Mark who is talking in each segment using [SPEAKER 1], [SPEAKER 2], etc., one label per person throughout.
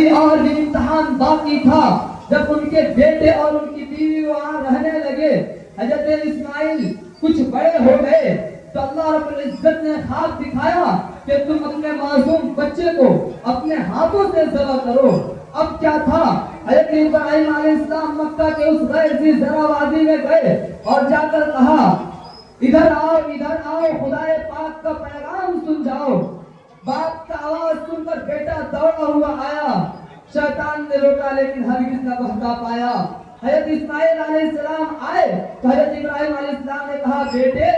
[SPEAKER 1] ابھی اور بھی امتحان باقی تھا. جب ان کے بیٹے اور ان کی بیوی وہاں رہنے لگے, حضرت اسماعیل کچھ بڑے ہو گئے تو اللہ رب العزت نے خواب دکھایا کہ تم اپنے معصوم بچے کو اپنے ہاتھوں سے ذبح کرو. اب کیا تھا, حضرت ابراہیم علیہ السلام مکہ کے اس غیر زرع وادی میں گئے اور جا کر کہا ادھر آؤ خدا پاک کا پیغام سن جاؤ. باپ کا آواز سن کر بیٹا دوڑا ہوا آیا. شیطان نے روکا لیکن ہرگز نہ بہکا پایا. حضرت اسماعیل علیہ السلام آئے تو حضرت ابراہیم علیہ السلام نے کہا بیٹے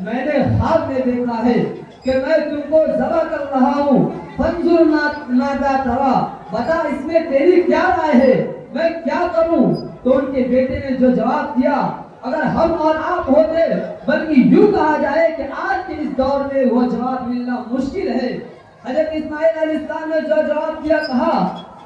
[SPEAKER 1] میں نے خواب میں دیکھا ہے کہ میں تم کو ذبح کر رہا ہوں. فانظر ماذا ترى, بتا اس میں تیری کیا رائے ہے, میں کیا کروں. تو ان کے بیٹے نے جو جواب دیا اگر ہم اور آپ ہوتے, بلکہ یوں کہا جائے کہ آج کے اس دور میں وہ جواب ملنا مشکل ہے. حضرت اسماعیل علیہ السلام نے جو جواب دیا کہا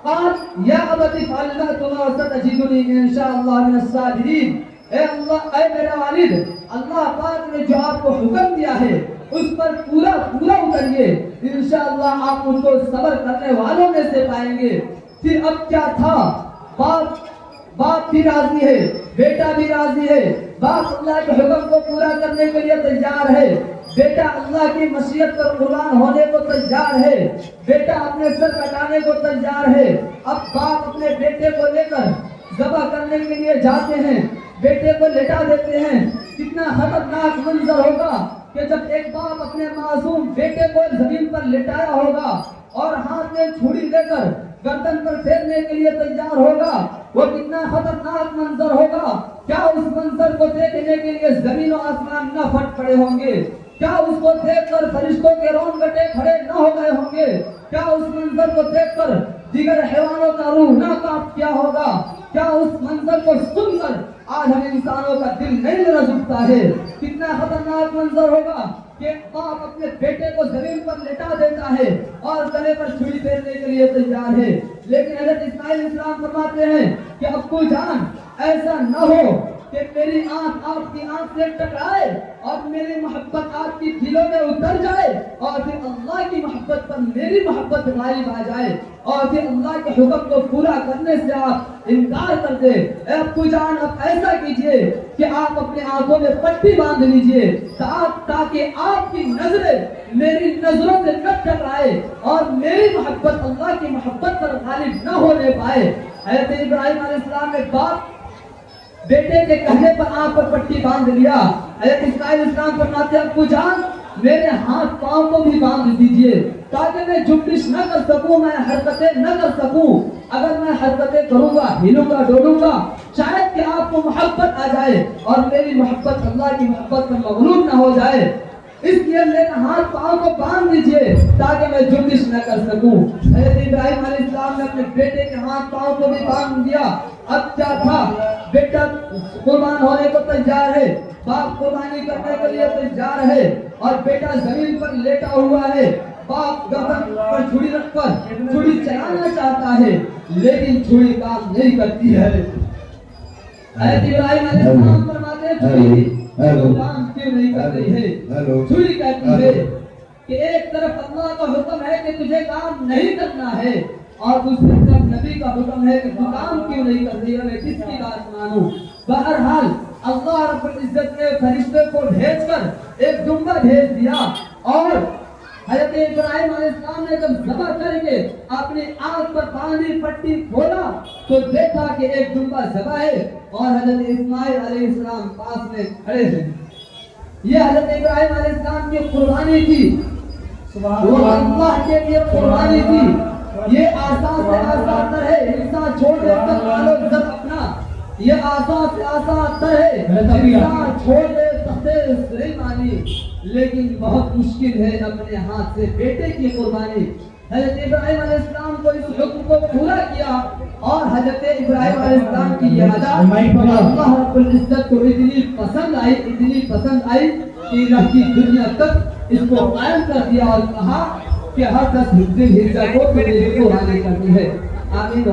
[SPEAKER 1] قال یا ابت افعل ما تؤمر ستجدنی ان شاء اللہ من الصابرین. اے اللہ, اے میرا والد, اللہ پاک نے جو آپ کو حکم دیا ہے اس پر پورا اتریے, انشاءاللہ آپ ان کو صبر کرنے والوں میں سے پائیں گے. پھر اب کیا تھا, باپ بھی راضی ہے, بیٹا بھی راضی ہے. باپ اللہ کے حکم کو پورا کرنے کے لیے تیار ہے, بیٹا اللہ کی مشیت پر قربان ہونے کو تیار ہے, بیٹا اپنے سر کٹانے کو تیار ہے. اب باپ اپنے بیٹے کو لے کر ذبح کرنے کے لیے جاتے ہیں, بیٹے کو لٹا دیتے ہیں. کتنا خطرناک منظر ہوگا کہ جب ایک باپ اپنے معصوم بیٹے کو زمین پر لٹایا ہوگا اور ہاتھ میں چھری لے کر گردن پر پھیرنے کے لیے تیار ہوگا, وہ کتنا خطرناک منظر ہوگا. کیا اس منظر کو دیکھنے کے لیے زمین و آسمان نہ پھٹ پڑے ہوں گے؟ کیا اس کو دیکھ کر فرشتوں کے رونگٹے کھڑے نہ ہو گئے ہوں گے؟ کیا اس منظر کو دیکھ کر دیگر حیوانوں کا روح نہ کانپ کیا ہوگا؟ کیا اس منظر کو سن کر آج ہم انسانوں کا دل نہیں لرز اٹھتا ہے؟ کتنا خطرناک منظر ہوگا کہ باپ اپنے بیٹے کو زمین پر لٹا دیتا ہے اور گلے پر چھری پھیرنے کے لیے تیار ہے. لیکن حضرت اسماعیل السلام فرماتے ہیں کہ ابو جان ایسا نہ ہو کہ میری آنکھ آپ کی آنکھ سے ٹکرائے اور میری محبت آپ کی دلوں میں اتر جائے اور پھر اللہ کی محبت پر میری محبت غالب آ جائے اور پھر اللہ کے حکم کو پورا کرنے سے آپ انکار کر دیں. اے ابو جان اب ایسا کیجئے کہ آپ اپنے آنکھوں میں پٹی باندھ لیجئے تاکہ آپ کی نظریں میری نظروں سے نہ ٹکرائے اور میری محبت اللہ کی محبت پر غالب نہ ہونے پائے. حضرت ابراہیم علیہ السلام نے باپ بیٹے کے کہنے پر آنکھ پر پٹی باندھ لیا. حضرت اسماعیل السلام فرماتے ہیں ابو جان میرے ہاتھ پاؤں کو بھی باندھ دیجئے تاکہ میں جنبش نہ کر سکوں, میں حرکتیں نہ کر سکوں. اگر میں حرکتیں کروں گا, ہلوں گا, ڈولوں گا, شاید کہ آپ کو محبت آ جائے اور میری محبت اللہ کی محبت پر مغلوب نہ ہو جائے. اس لیے میرے ہاتھ پاؤں کو باندھ دیجئے تاکہ میں جنبش نہ کر سکوں. حضرت ابراہیم علیہ السلام نے اپنے بیٹے کے ہاتھ پاؤں کو بھی باندھ دیا. اب کیا تھا, بیٹا قربان ہونے کو تیار ہے, باپ قربانی کرنے کے لیے تیار ہے اور بیٹا زمین پر لیٹا ہوا ہے. باپ گردن پر چھری رکھ کر چھری چلانا چاہتا ہے لیکن چھری کام نہیں کرتی ہے. حضرت ابراہیم علیہ السلام فرماتے ہیں چھری کام کیوں نہیں کر رہی ہے؟ چھری کہتی ہے کہ ایک طرف اللہ کا حکم ہے کہ تجھے کام نہیں کرنا ہے اور دوسری طرف نبی کا حکم ہے کہ تو کام کیوں نہیں کر رہی ہے, میں کس کی بات مانوں؟ بہرحال اللہ رب العزت نے فرشتے کو بھیج کر ایک دمبا بھیج دیا اور حضرت ابراہیم علیہ السلام نے جب ذبح کر کے اپنی آنکھ پر باندھی پٹی کھولا تو دیکھا کہ ایک دمبا ذبح ہے اور حضرت اسماعیل علیہ السلام پاس میں کھڑے ہیں. یہ حضرت ابراہیم علیہ السلام کی قربانی تھی, وہ اللہ کے لیے قربانی تھی. یہ آسان سے آسان تر ہے انسان چھوڑ دے کر مال و عزت اپنا, یہ آسان سے آسان تر ہے انسان چھوڑ دے تختے سلیمانی, لیکن بہت مشکل ہے اپنے ہاتھ سے بیٹے کی قربانی. حضرت ابراہیم علیہ السلام کو اس حکم کو پورا کیا اور حضرت ابراہیم علیہ السلام کی یہ ادا اللہ رب العزت کو اتنی پسند آئی کہ رہتی دنیا تک اس کو قائم کر دیا اور کہا کہ ہر 10 دن حصہ کو قربانی کرنی ہے. آمین.